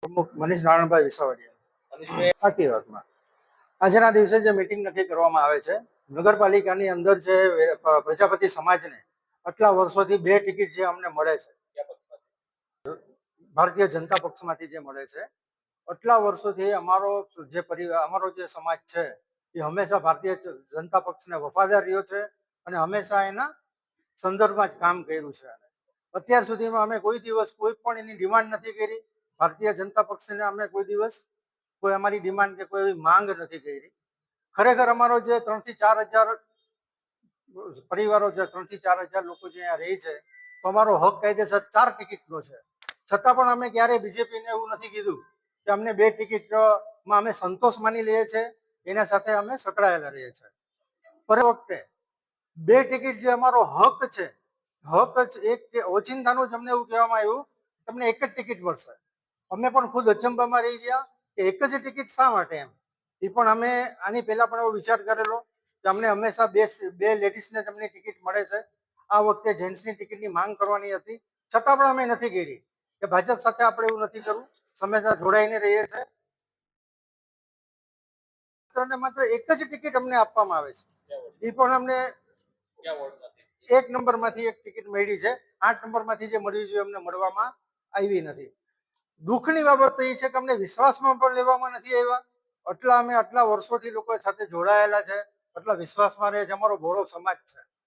પ્રમુખ મનીષ નારાયણભાઈ વિસાવડિયા સાચી વાતમાં આજના દિવસે જે મીટિંગ નક્કી કરવામાં આવે છે નગરપાલિકાની અંદર જે પ્રજાપતિ સમાજને આટલા વર્ષોથી 2 ટિકિટ જે અમને મળે છે ભારતીય જનતા પક્ષમાંથી જે મળે છે આટલા વર્ષોથી અમારો જે સમાજ છે એ હંમેશા ભારતીય જનતા પક્ષને વફાદાર રહ્યો છે અને હંમેશા એના સંદર્ભમાં જ કામ કર્યું છે. અત્યાર સુધીમાં અમે કોઈ દિવસ કોઈ પણ એની ડિમાન્ડ નથી કરી. ભારતીય જનતા પક્ષને અમે કોઈ દિવસ કોઈ અમારી ડિમાન્ડ કે કોઈ એવી માંગ નથી કરી. ખરેખર અમારો જે 3 થી 4 હજાર પરિવારો છે, 3 થી 4 હજાર લોકો જે અહીંયા રહે છે, તો અમારો હક કાયદેસર 4 ટિકિટનો છે. છતાં પણ અમે ક્યારેય બીજેપીને એવું નથી કીધું કે અમને 2 ટિકિટમાં અમે સંતોષ માની લઈએ છીએ, એના સાથે અમે સંકળાયેલા રહીએ છીએ. પર વખતે 2 ટિકિટ જે અમારો હક છે, હક જ એક ઓચિંતાનું જ અમને એવું કહેવામાં આવ્યું તમને એક જ ટિકિટ મળશે. અમે પણ ખુદ અચંબામાં રહી ગયા કે એક જ ટિકિટ શા માટે એમ. એ પણ અમે આની પહેલા પણ એવો વિચાર કરેલો કે અમને હંમેશા બે લેડીઝને તમને ટિકિટ મળે છે. આ વખતે જેન્ટ્સની ટિકિટની માંગ કરવાની હતી, છતાં પણ અમે નથી કરી કે ભાજપ સાથે આપણે એવું નથી કરવું, હંમેશા જોડાઈને રહીએ છીએ. માત્ર એક જ ટિકિટ અમને આપવામાં આવે છે. એ પણ અમને 1 નંબરમાંથી 1 ટિકિટ મળી છે. 8 નંબરમાંથી જે મળવી જોઈએ અમને મળવામાં આવી નથી. દુઃખની બાબત તો એ છે કે અમને વિશ્વાસમાં પણ લેવામાં નથી આવ્યા. આટલા વર્ષોથી લોકો સાથે જોડાયેલા છે, આટલા વિશ્વાસમાં રહે છે. અમારો ભોળો સમાજ છે.